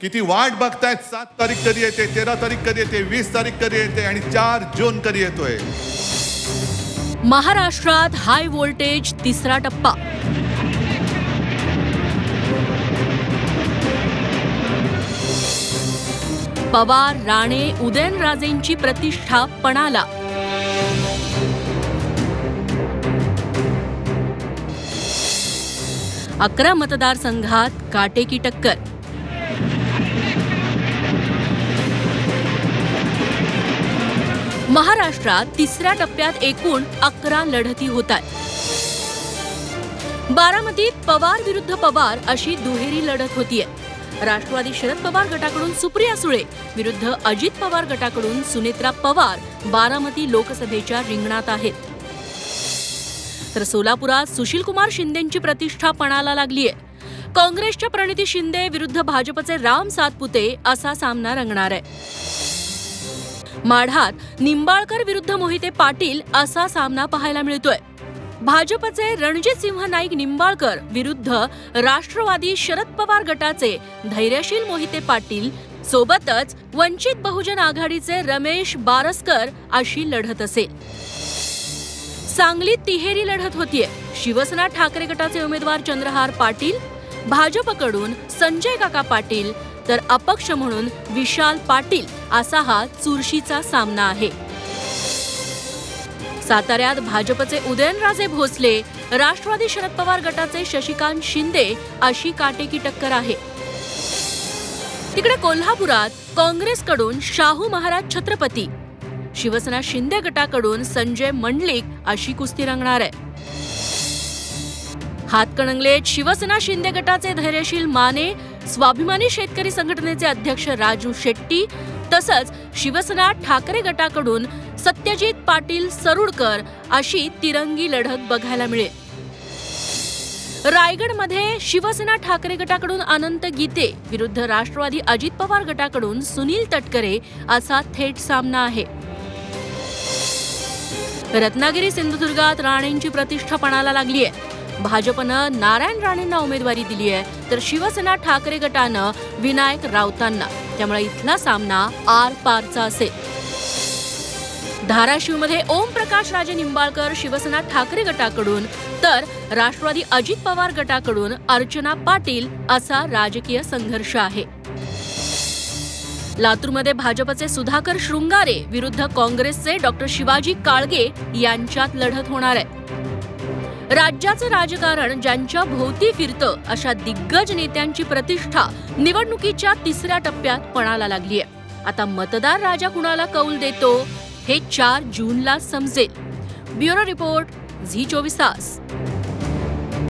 किती वाट बघतायत 7 तारीख कधी येते, 13 तारीख कधी येते, 20 तारीख कधी येते आणि 4 जून कधी येतोय. महाराष्ट्रात हाय व्होल्टेज तिसरा टप्पा. पवार, राणे, उदयनराजेंची प्रतिष्ठा पणाला. अकरा मतदारसंघात काटेकी टक्कर. महाराष्ट्रात तिसऱ्या टप्प्यात एकूण 11 लढती होतात. बारामतीत पवार विरुद्ध पवार अशी दुहेरी लढत होतीये. राष्ट्रवादी शरद पवार गटाकडून सुप्रिया सुळे विरुद्ध अजित पवार गटाकडून सुनेत्रा पवार बारामती लोकसभेच्या रिंगणात आहेत. तर सोलापुरात सुशीलकुमार शिंदेंची प्रतिष्ठा पणाला लागलीय. काँग्रेसच्या प्रणिती शिंदे विरुद्ध भाजपचे राम सातपुते असा सामना रंगणार आहे. माढात निंबाळकर विरुद्ध मोहिते पाटील असा सामना पाहायला मिळतोय. भाजपचे रणजितसिंह नाईक निंबाळकर विरुद्ध राष्ट्रवादी शरद पवार गटाचे धैर्यशील मोहिते पाटील सोबतच वंचित बहुजन आघाडीचे रमेश बारसकर अशी लढत असेल. सांगलीत तिहेरी लढत होतीये. शिवसेना ठाकरे गटाचे उमेदवार चंद्रहार पाटील, भाजपकडून संजय काका पाटील तर अपक्ष म्हणून विशाल पाटील असा हा चुरशीचा सामना आहे. साताऱ्यात भाजपचे उदयनराजे भोसले, राष्ट्रवादी शरद पवार गटाचे शशिकांत शिंदे अशी काटेकी टक्कर आहे. तिकडे कोल्हापुरात काँग्रेसकडून शाहू महाराज छत्रपती, शिवसेना शिंदे गटाकडून संजय मंडलिक अशी कुस्ती रंगणार आहे. हातकणंगलेत शिवसेना शिंदे गटाचे धैर्यशील माने, स्वाभिमानी शेतकरी संघटनेचे अध्यक्ष राजू शेट्टी तसंच शिवसेना ठाकरे गटाकडून सत्यजित पाटील सरुडकर अशी तिरंगी लढत बघायला मिळेल. रायगडमध्ये शिवसेना ठाकरे गटाकडून अनंत गीते विरुद्ध राष्ट्रवादी अजित पवार गटाकडून सुनील तटकरे असा थेट सामना आहे. रत्नागिरी सिंधुदुर्गात राणेंची प्रतिष्ठा पणाला लागलीय. भाजपनं नारायण राणेंना उमेदवारी दिली आहे तर शिवसेना ठाकरे गटानं विनायक राऊतांना. त्यामुळे इथला सामना आर पारचा असेल. धाराशिवमध्ये ओम प्रकाश राजे निंबाळकर शिवसेना ठाकरे गटाकडून तर राष्ट्रवादी अजित पवार गटाकडून अर्चना पाटील असा राजकीय संघर्ष आहे. लातूरमध्ये भाजपचे सुधाकर शृंगारे विरुद्ध काँग्रेसचे डॉक्टर शिवाजी काळगे यांच्यात लढत होणार आहे. राज्याचं राजकारण ज्यांच्या भोवती फिरतं अशा दिग्गज नेत्यांची प्रतिष्ठा निवडणुकीच्या तिसऱ्या टप्प्यात पणाला लागलीय. आता मतदार राजा कुणाला कौल देतो हे 4 जूनला समजेल. ब्युरो रिपोर्ट, झी 24 तास.